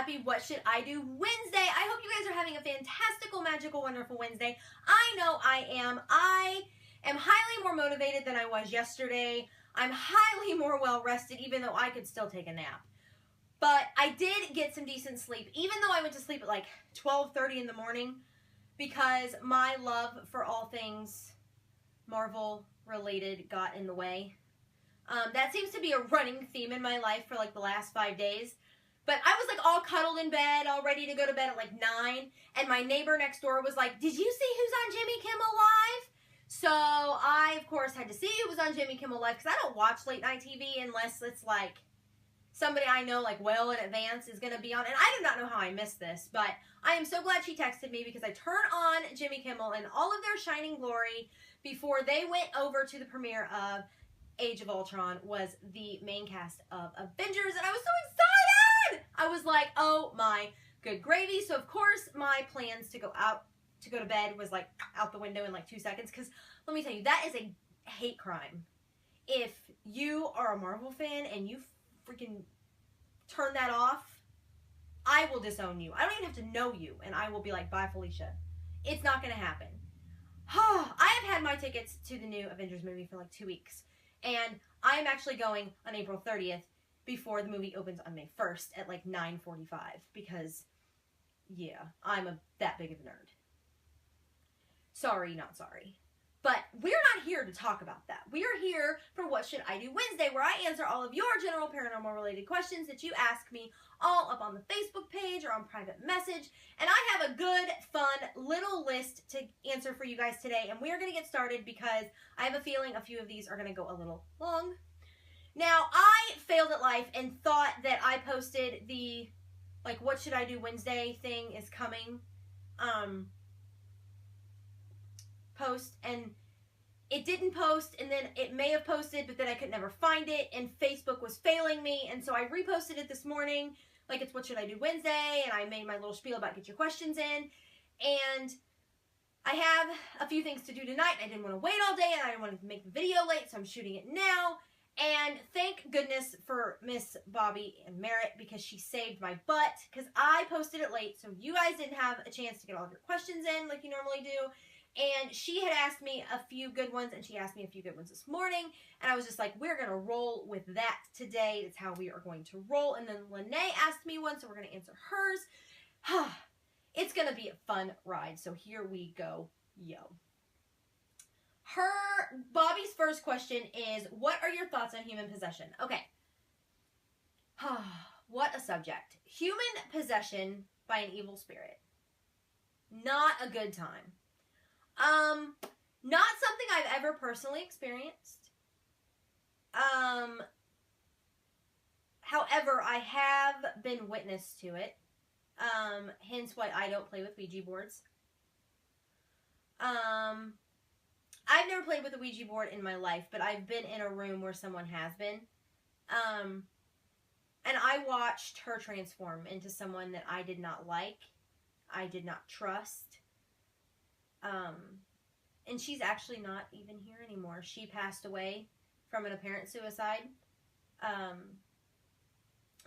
happy What Should I Do Wednesday. I hope you guys are having a fantastical, magical, wonderful Wednesday. I know I am. I am highly more motivated than I was yesterday. I'm highly more well rested, even though I could still take a nap. But I did get some decent sleep, even though I went to sleep at like 12:30 in the morning, because my love for all things Marvel related got in the way. That seems to be a running theme in my life for like the last 5 days. But I was like all cuddled in bed, all ready to go to bed at like 9. And my neighbor next door was like, did you see who's on Jimmy Kimmel Live? So I, of course, had to see who was on Jimmy Kimmel Live because I don't watch late night TV unless it's like somebody I know like well in advance is going to be on. And I do not know how I missed this, but I am so glad she texted me because I turned on Jimmy Kimmel in all of their shining glory before they went over to the premiere of Age of Ultron was the main cast of Avengers, and I was so excited! I was like, oh my good gravy. So of course my plans to go to bed was like out the window in like 2 seconds, because let me tell you, that is a hate crime. If you are a Marvel fan and you freaking turn that off, I will disown you. I don't even have to know you, and I will be like, bye Felicia. It's not gonna happen. I have had my tickets to the new Avengers movie for like 2 weeks. And I am actually going on April 30th before the movie opens on May 1st at like 9:45 because, yeah, I'm that big of a nerd. Sorry, not sorry. But we're not here to talk about that. We are here for What Should I Do Wednesday, where I answer all of your general paranormal related questions that you ask me all up on the Facebook page or on private message. And I have a good, fun little list to answer for you guys today. And we are going to get started because I have a feeling a few of these are going to go a little long. Now, I failed at life and thought that I posted the, like, What Should I Do Wednesday thing is coming post, and it didn't post, and then it may have posted, but then I could never find it, and Facebook was failing me, and so I reposted it this morning, like it's What Should I Do Wednesday, and I made my little spiel about get your questions in, and I have a few things to do tonight. I didn't want to wait all day, and I didn't want to make the video late, so I'm shooting it now, and thank goodness for Miss Bobby and Merritt, because she saved my butt, because I posted it late, so you guys didn't have a chance to get all of your questions in like you normally do. And she had asked me a few good ones, and she asked me a few good ones this morning, and I was just like, we're going to roll with that today. That's how we are going to roll. And then Lene asked me one, so we're going to answer hers. It's going to be a fun ride, so here we go, yo. Bobby's first question is, what are your thoughts on human possession? Okay. What a subject. Human possession by an evil spirit. Not a good time. Not something I've ever personally experienced. However, I have been witness to it. Hence why I don't play with Ouija boards. I've never played with a Ouija board in my life, but I've been in a room where someone has been. And I watched her transform into someone that I did not like. I did not trust. And she's actually not even here anymore. She passed away from an apparent suicide. And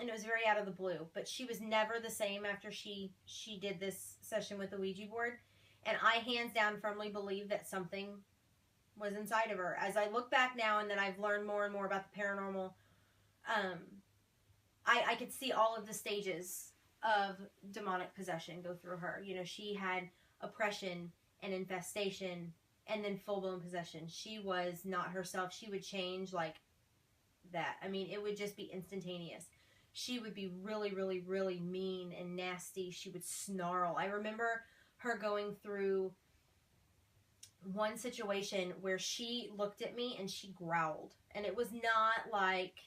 it was very out of the blue. But she was never the same after she did this session with the Ouija board. And I hands down firmly believe that something was inside of her. As I look back now and then I've learned more and more about the paranormal, I could see all of the stages of demonic possession go through her. You know, she had oppression and infestation, and then full-blown possession. She was not herself. She would change like that. I mean, it would just be instantaneous. She would be really, really, really mean and nasty. She would snarl. I remember her going through one situation where she looked at me and she growled. And it was not like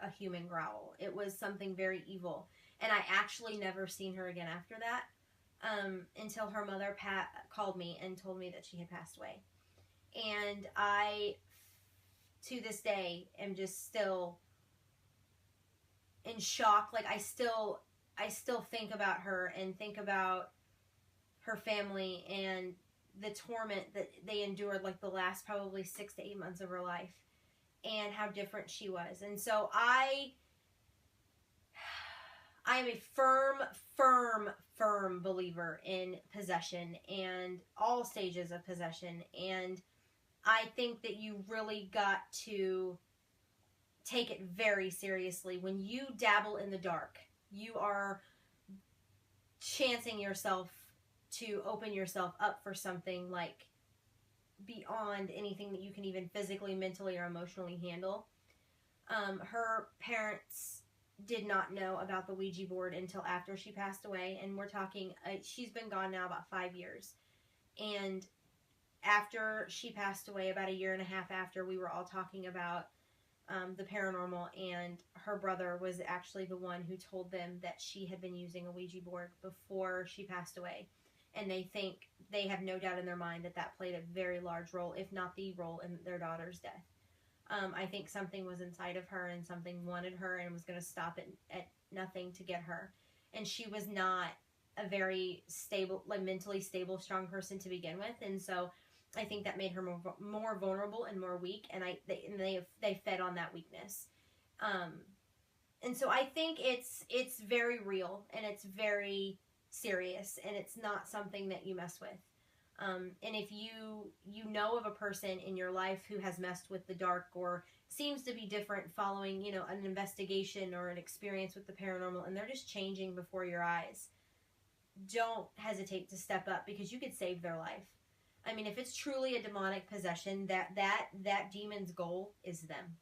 a human growl. It was something very evil. And I actually never seen her again after that. Until her mother called me and told me that she had passed away. And I, to this day, am just still in shock. Like, I still think about her and think about her family and the torment that they endured, like, the last probably 6 to 8 months of her life, and how different she was. And so I I am a firm believer in possession and all stages of possession. And I think that you really got to take it very seriously. When you dabble in the dark, you are chancing yourself to open yourself up for something like beyond anything that you can even physically, mentally, or emotionally handle. Her parents did not know about the Ouija board until after she passed away, and we're talking, she's been gone now about 5 years. And after she passed away, about a year and a half after, we were all talking about the paranormal, and her brother was actually the one who told them that she had been using a Ouija board before she passed away. And they have no doubt in their mind that that played a very large role, if not the role, in their daughter's death. I think something was inside of her, and something wanted her and was going to stop at nothing to get her. And she was not a very stable, like mentally stable, strong person to begin with. And so I think that made her more vulnerable and more weak. And they fed on that weakness. And so I think it's very real, and it's very serious, and it's not something that you mess with. And if you know of a person in your life who has messed with the dark or seems to be different following, an investigation or an experience with the paranormal, and they're just changing before your eyes, don't hesitate to step up, because you could save their life. I mean, if it's truly a demonic possession, that demon's goal is them.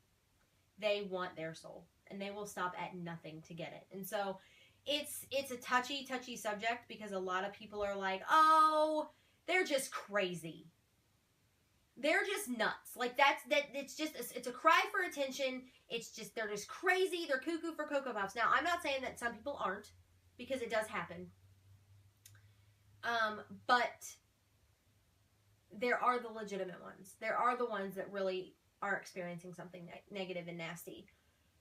They want their soul, and they will stop at nothing to get it. And so it's a touchy subject, because a lot of people are like, oh, they're just crazy. They're just nuts. Like it's a cry for attention. It's just, they're just crazy. They're cuckoo for Cocoa Puffs. Now, I'm not saying that some people aren't, because it does happen. But there are the legitimate ones. There are the ones that really are experiencing something negative and nasty.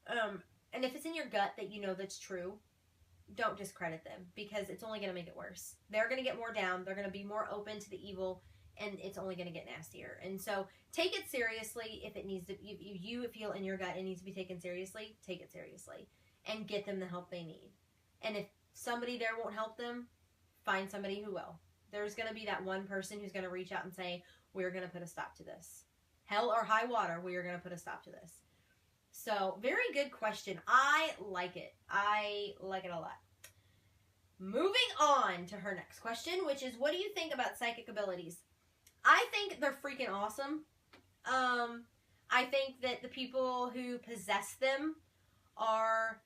And if it's in your gut that you know that's true, don't discredit them, because it's only going to make it worse. They're going to get more down. They're going to be more open to the evil, and it's only going to get nastier. And so take it seriously. If it needs to, you feel in your gut it needs to be taken seriously, take it seriously and get them the help they need. And if somebody there won't help them, find somebody who will. There's going to be that one person who's going to reach out and say, we're going to put a stop to this. Hell or high water, we are going to put a stop to this. So, very good question. I like it. I like it a lot. Moving on to her next question, which is, what do you think about psychic abilities? I think they're freaking awesome. I think that the people who possess them are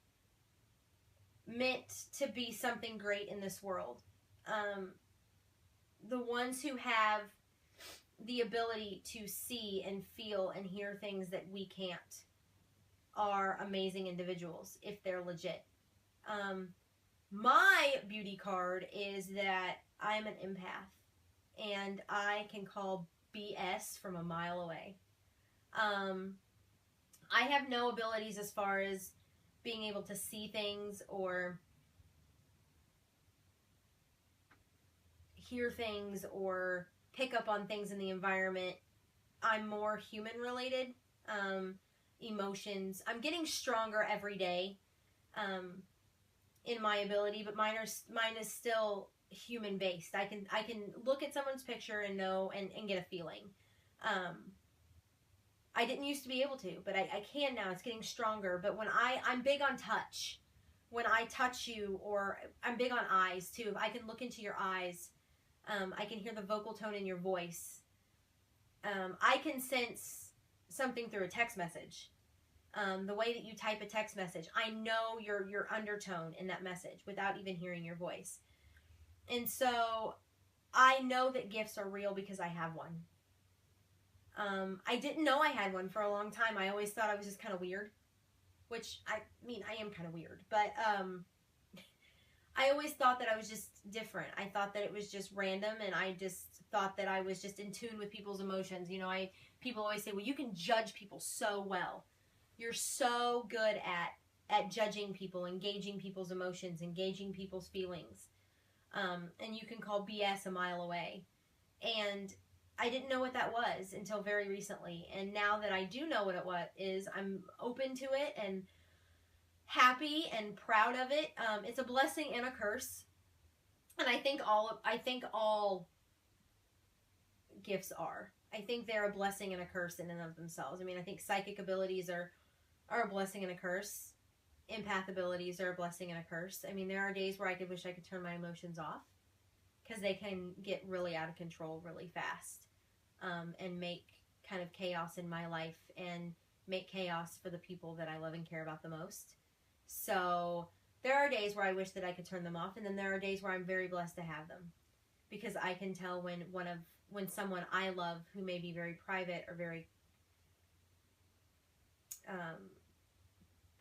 meant to be something great in this world. The ones who have the ability to see and feel and hear things that we can't are amazing individuals if they're legit. My beauty card is that I'm an empath, and I can call BS from a mile away. I have no abilities as far as being able to see things or hear things or pick up on things in the environment. I'm more human related. Emotions. I'm getting stronger every day in my ability, but mine is still human based. I can look at someone's picture and know and get a feeling. I didn't used to be able to, but I can now. It's getting stronger. But when I'm big on touch. When I touch you, or I'm big on eyes too. If I can look into your eyes, I can hear the vocal tone in your voice. I can sense something through a text message. The way that you type a text message, I know your undertone in that message without even hearing your voice. And so I know that gifts are real because I have one. I didn't know I had one for a long time. I always thought I was just kind of weird, which I am kind of weird, but I always thought that I was just different. I thought that it was just random, and I just thought that I was just in tune with people's emotions. People always say, well, you can judge people so well. You're so good at judging people, engaging people's emotions, engaging people's feelings. And you can call BS a mile away. And I didn't know what that was until very recently. And now that I do know what it is, I'm open to it and happy and proud of it. It's a blessing and a curse. And I think all gifts are. I think they're a blessing and a curse in and of themselves. I mean, I think psychic abilities are a blessing and a curse. Empath abilities are a blessing and a curse. I mean, there are days where I could wish I could turn my emotions off because they can get really out of control really fast, and make kind of chaos in my life and make chaos for the people that I love and care about the most. So there are days where I wish that I could turn them off, and then there are days where I'm very blessed to have them, because I can tell when someone I love who may be very private or very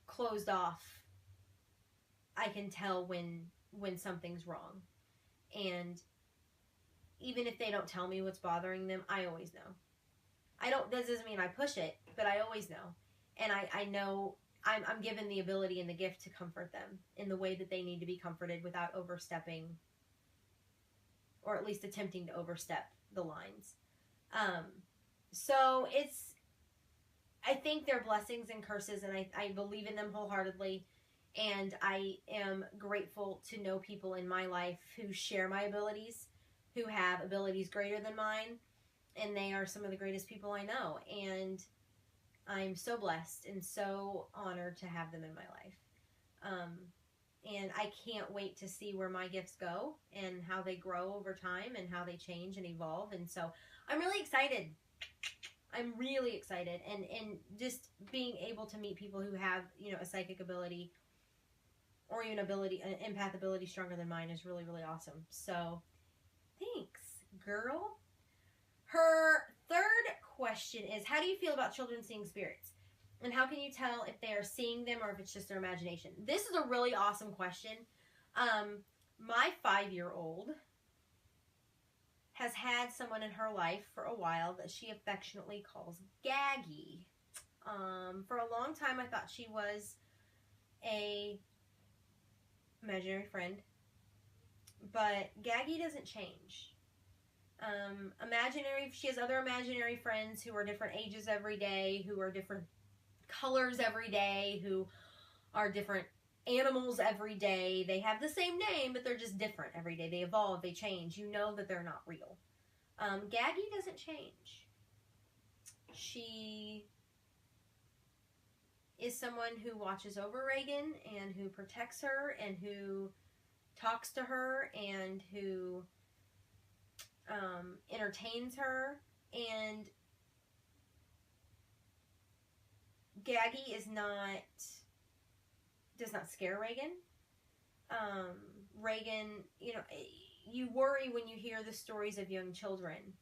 closed off, I can tell when something's wrong. And even if they don't tell me what's bothering them, I always know. That doesn't mean I push it, but I always know. And I know I'm given the ability and the gift to comfort them in the way that they need to be comforted without overstepping, or at least attempting to overstep the lines. So I think they're blessings and curses, and I believe in them wholeheartedly. And I am grateful to know people in my life who share my abilities, who have abilities greater than mine, and they are some of the greatest people I know. And I'm so blessed and so honored to have them in my life. And I can't wait to see where my gifts go and how they grow over time and how they change and evolve. And so I'm really excited. I'm really excited. And just being able to meet people who have, a psychic ability or even an empath ability stronger than mine is really, really awesome. So thanks, girl. Her third question is, how do you feel about children seeing spirits? And how can you tell if they are seeing them or if it's just their imagination? This is a really awesome question. My 5-year-old has had someone in her life for a while that she affectionately calls Gaggy. For a long time, I thought she was a imaginary friend, but Gaggy doesn't change. She has other imaginary friends who are different ages every day, who are different colors every day, who are different animals every day. They have the same name, but they're just different every day. They evolve, they change. You know that they're not real. Gaggy doesn't change. She is someone who watches over Reagan and who protects her and who talks to her and who entertains her. And Gaggy does not scare Reagan. Reagan, you worry when you hear the stories of young children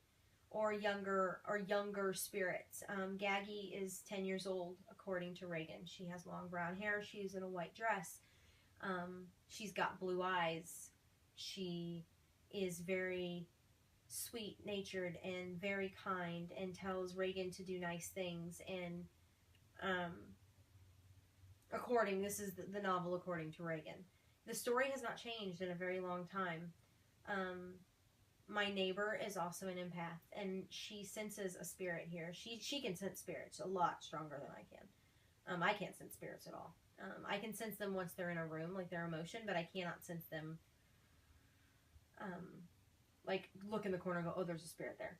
or younger spirits. Gaggy is 10 years old, according to Reagan. She has long brown hair. She's in a white dress. She's got blue eyes. She is very sweet-natured and very kind and tells Reagan to do nice things. And this is the novel according to Reagan. The story has not changed in a very long time. My neighbor is also an empath, and she senses a spirit here. She can sense spirits a lot stronger than I can. I can't sense spirits at all. I can sense them once they're in a room, like their emotion, but I cannot sense them, like look in the corner and go, oh, there's a spirit there.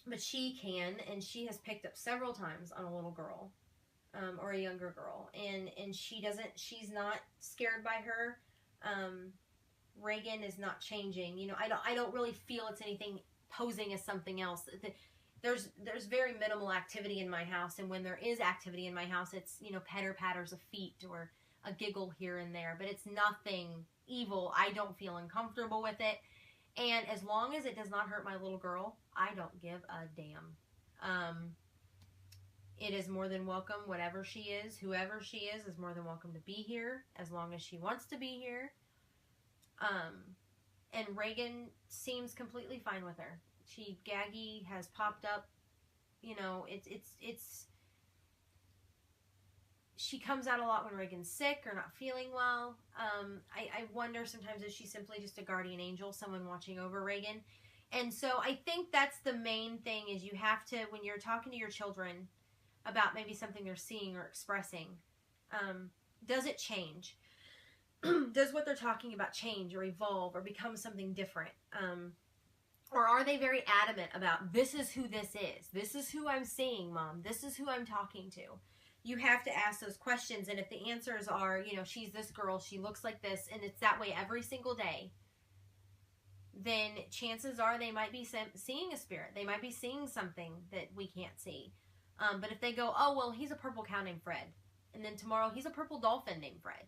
But she can, and she has picked up several times on a little girl, or a younger girl, and she's not scared by her. Reagan is not changing. I don't really feel it's anything posing as something else. There's very minimal activity in my house, and when there is activity in my house, it's, patter patters of feet or a giggle here and there, but it's nothing evil. I don't feel uncomfortable with it, and as long as it does not hurt my little girl, I don't give a damn. It is more than welcome. Whatever she is, whoever she is more than welcome to be here as long as she wants to be here. And Reagan seems completely fine with her. Gaggy has popped up, she comes out a lot when Reagan's sick or not feeling well. I wonder sometimes if she's simply just a guardian angel, someone watching over Reagan. And so I think that's the main thing, is you have to, when you're talking to your children about maybe something they're seeing or expressing, Does it change? Does what they're talking about change or evolve or become something different? Or are they very adamant about, this is who this is? This is who I'm seeing, Mom. This is who I'm talking to. You have to ask those questions. And if the answers are, you know, she's this girl, she looks like this, and it's that way every single day, then chances are they might be seeing a spirit. They might be seeing something that we can't see. But if they go, oh, well, he's a purple cow named Fred. And then tomorrow he's a purple dolphin named Fred.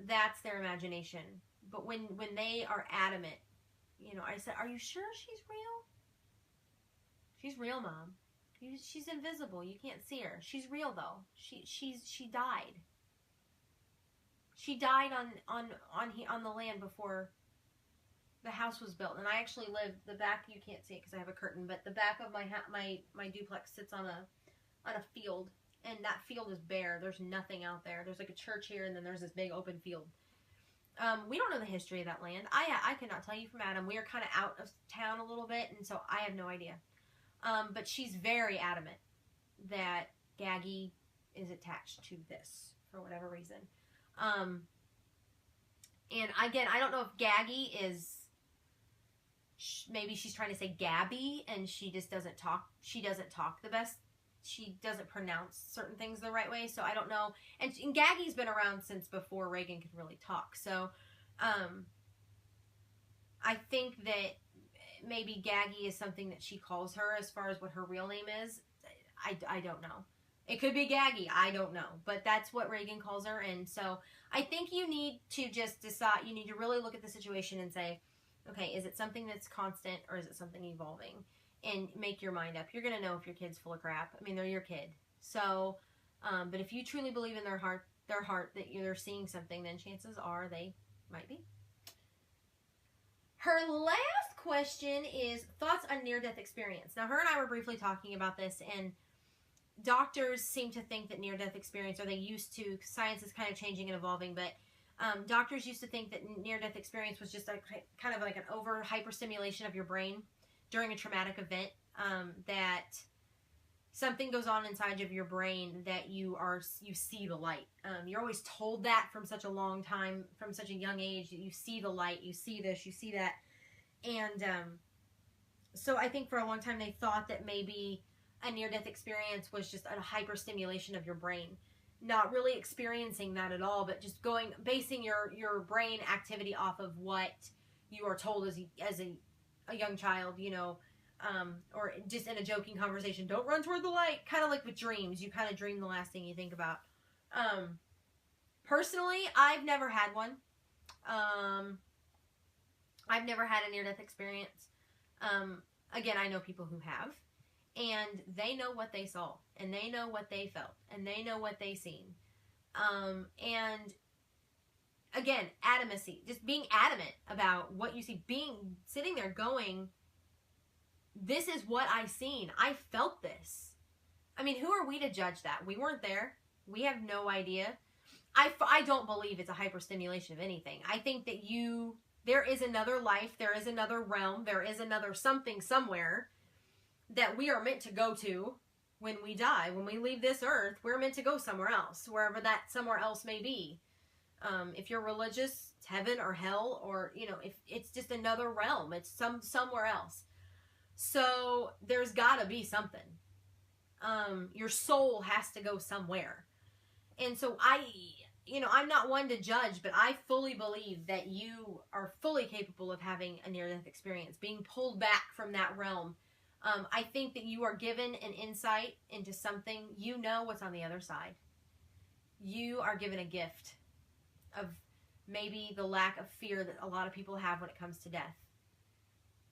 That's their imagination. But when they are adamant, you know, I said, are you sure she's real? She's real, Mom. She's invisible. You can't see her. She's real, though. She died. She died on the land before the house was built. And I actually live, the back, you can't see it because I have a curtain, but the back of my duplex sits on a field. And that field is bare. There's nothing out there. There's like a church here, and then there's this big open field. We don't know the history of that land. I cannot tell you from Adam. We are kind of out of town a little bit, and so I have no idea. But she's very adamant that Gaggy is attached to this for whatever reason. And again, I don't know if Gaggy is, maybe she's trying to say Gabby, and she just doesn't talk. She doesn't talk the best. She doesn't pronounce certain things the right way, so I don't know. And Gaggy's been around since before Reagan could really talk. So, I think that maybe Gaggy is something that she calls her as far as what her real name is. I don't know. It could be Gaggy. I don't know. But that's what Reagan calls her. And so I think you need to just decide. You need to really look at the situation and say, okay, is it something that's constant or is it something evolving? And make your mind up. You're going to know if your kid's full of crap. I mean, they're your kid. So, but if you truly believe in their heart that they're seeing something, then chances are they might be. Her last question is thoughts on near-death experience. Now, her and I were briefly talking about this, and doctors seem to think that near-death experience, or they used to, science is kind of changing and evolving, but doctors used to think that near-death experience was just kind of like an hyperstimulation of your brain during a traumatic event, that something goes on inside of your brain that you see the light. You're always told that from such a long time, from such a young age, that you see the light, you see this, you see that. And so I think for a long time they thought that maybe a near-death experience was just a hyperstimulation of your brain. Not really experiencing that at all, but just basing your brain activity off of what you are told as a young child, you know, or just in a joking conversation, don't run toward the light, kind of like with dreams. You kind of dream the last thing you think about. Personally, I've never had one. I've never had a near-death experience. Again, I know people who have, and they know what they saw, and they know what they felt, and they know what they seen. And again, adamacy, just being adamant about what you see, sitting there going, this is what I seen. I felt this. I mean, who are we to judge that? We weren't there. We have no idea. I don't believe it's a hyperstimulation of anything. I think that there is another life, there is another realm, there is another something somewhere that we are meant to go to when we die. When we leave this earth, we're meant to go somewhere else, wherever that somewhere else may be. If you're religious, it's heaven or hell, or, you know, if it's just another realm, it's somewhere else. So there's gotta be something. Your soul has to go somewhere. And so I'm not one to judge, but I fully believe that you are fully capable of having a near-death experience, being pulled back from that realm. I think that you are given an insight into something. You know what's on the other side. You are given a gift of maybe the lack of fear that a lot of people have when it comes to death.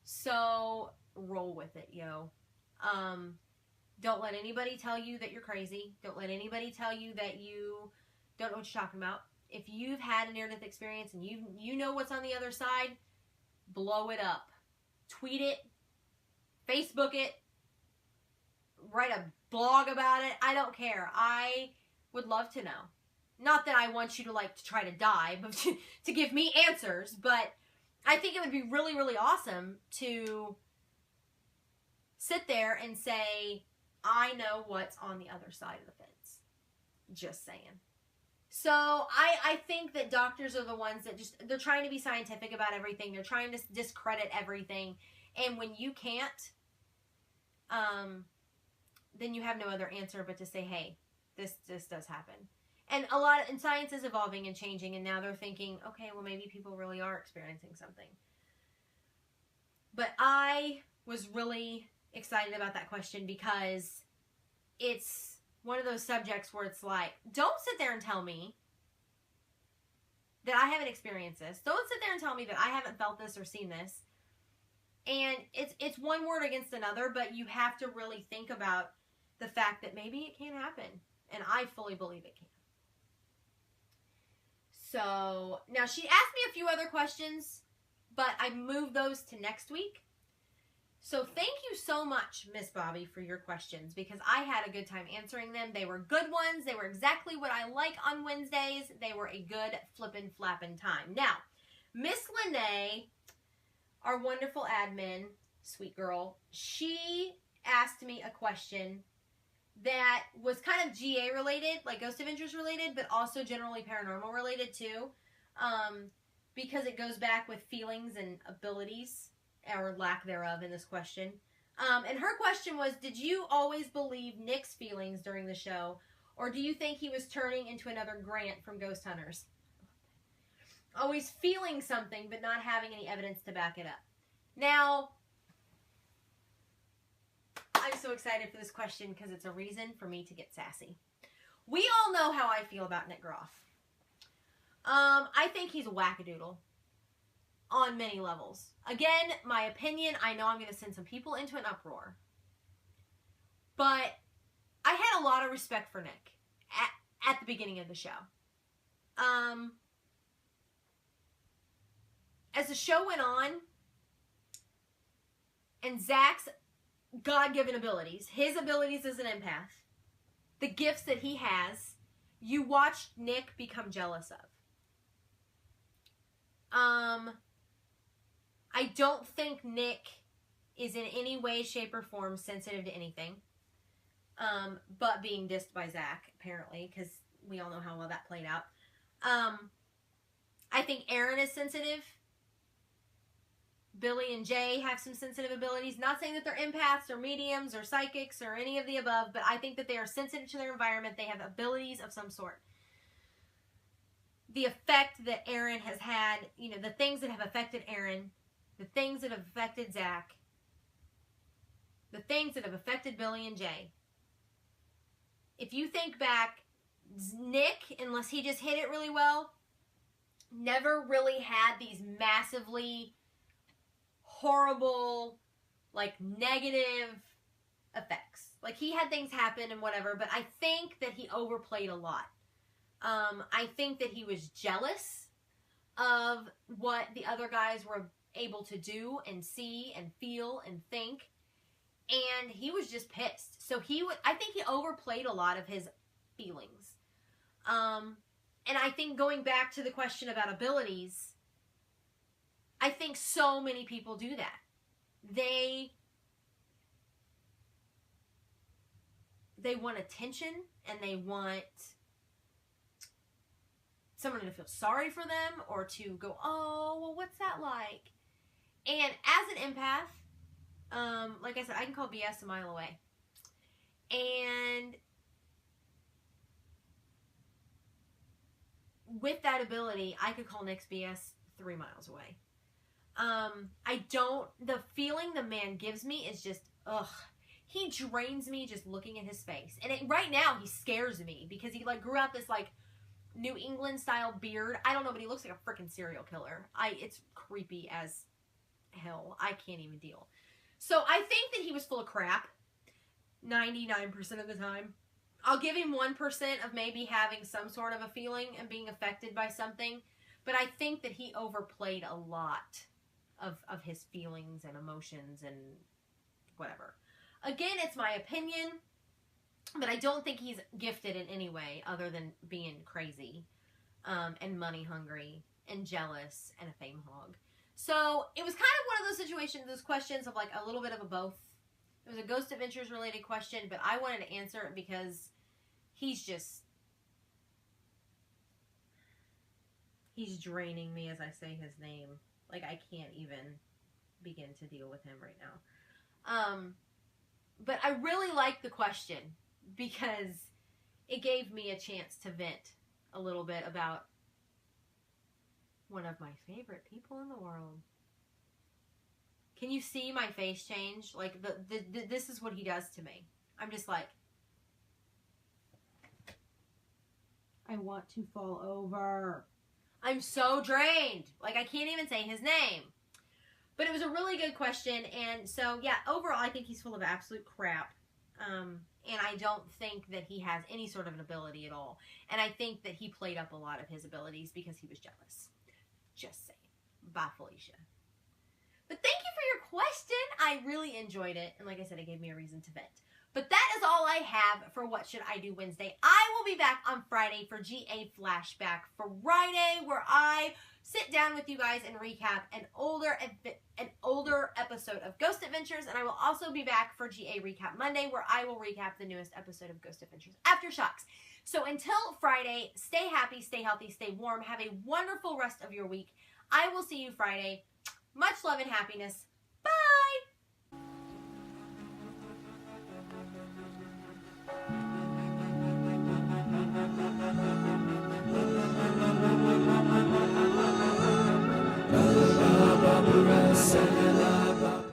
So roll with it, yo. Don't let anybody tell you that you're crazy. Don't let anybody tell you that you don't know what you're talking about. If you've had a near-death experience and you know what's on the other side, blow it up. Tweet it. Facebook it. Write a blog about it. I don't care. I would love to know. Not that I want you to try to die, but to give me answers. But I think it would be really, really awesome to sit there and say, I know what's on the other side of the fence. Just saying. So I think that doctors are the ones that they're trying to be scientific about everything. They're trying to discredit everything. And when you can't, then you have no other answer but to say, hey, this does happen. And and science is evolving and changing, and now they're thinking, okay, well, maybe people really are experiencing something. But I was really excited about that question because it's one of those subjects where it's like, don't sit there and tell me that I haven't experienced this. Don't sit there and tell me that I haven't felt this or seen this. And it's one word against another, but you have to really think about the fact that maybe it can happen. And I fully believe it can. So, now she asked me a few other questions, but I moved those to next week. So thank you so much, Miss Bobby, for your questions, because I had a good time answering them. They were good ones. They were exactly what I like on Wednesdays. They were a good flippin' flappin' time. Now, Miss Lene, our wonderful admin, sweet girl, she asked me a question that was kind of GA related, like Ghost Adventures related, but also generally paranormal related too, because it goes back with feelings and abilities, or lack thereof in this question. And her question was, did you always believe Nick's feelings during the show, or do you think he was turning into another Grant from Ghost Hunters? Always feeling something, but not having any evidence to back it up. Now, I'm so excited for this question because it's a reason for me to get sassy. We all know how I feel about Nick Groff. I think he's a wackadoodle on many levels. Again, my opinion, I know I'm going to send some people into an uproar. But I had a lot of respect for Nick at the beginning of the show. As the show went on, and Zach's God-given abilities, his abilities as an empath, the gifts that he has, you watched Nick become jealous of. I don't think Nick is in any way, shape, or form sensitive to anything, but being dissed by Zach, apparently, because we all know how well that played out. I think Aaron is sensitive. Billy and Jay have some sensitive abilities. Not saying that they're empaths or mediums or psychics or any of the above, but I think that they are sensitive to their environment. They have abilities of some sort. The effect that Aaron has had, you know, the things that have affected Aaron, the things that have affected Zach, the things that have affected Billy and Jay. If you think back, Nick, unless he just hit it really well, never really had these massively horrible, like, negative effects. Like, he had things happen and whatever, but I think that he overplayed a lot. I think that he was jealous of what the other guys were able to do and see and feel and think, and he was just pissed. So I think he overplayed a lot of his feelings. And I think going back to the question about abilities, I think so many people do that. They want attention, and they want someone to feel sorry for them, or to go, oh, well, what's that like? And as an empath, like I said, I can call BS a mile away. And with that ability, I could call Nick's BS 3 miles away. The feeling the man gives me is just, ugh. He drains me just looking at his face. And right now, he scares me because he, like, grew out this, like, New England style beard. I don't know, but he looks like a freaking serial killer. It's creepy as hell. I can't even deal. So I think that he was full of crap 99% of the time. I'll give him 1% of maybe having some sort of a feeling and being affected by something, but I think that he overplayed a lot of his feelings and emotions and whatever. Again, it's my opinion, but I don't think he's gifted in any way other than being crazy and money hungry and jealous and a fame hog. So it was kind of one of those situations, those questions of like a little bit of a both. It was a Ghost Adventures related question, but I wanted to answer it because he's just He's draining me as I say his name. Like, I can't even begin to deal with him right now. But I really like the question because it gave me a chance to vent a little bit about one of my favorite people in the world. Can you see my face change? Like, this is what he does to me. I'm just like, I want to fall over. I'm so drained. Like, I can't even say his name. But it was a really good question. And so, yeah, overall, I think he's full of absolute crap. And I don't think that he has any sort of an ability at all. And I think that he played up a lot of his abilities because he was jealous. Just saying. Bye, Felicia. But thank you for your question. I really enjoyed it. And like I said, it gave me a reason to vent. But that is all I have for What Should I Do Wednesday. I will be back on Friday for GA Flashback Friday, where I sit down with you guys and recap an older episode of Ghost Adventures. And I will also be back for GA Recap Monday, where I will recap the newest episode of Ghost Adventures Aftershocks. So until Friday, stay happy, stay healthy, stay warm. Have a wonderful rest of your week. I will see you Friday. Much love and happiness. Bye!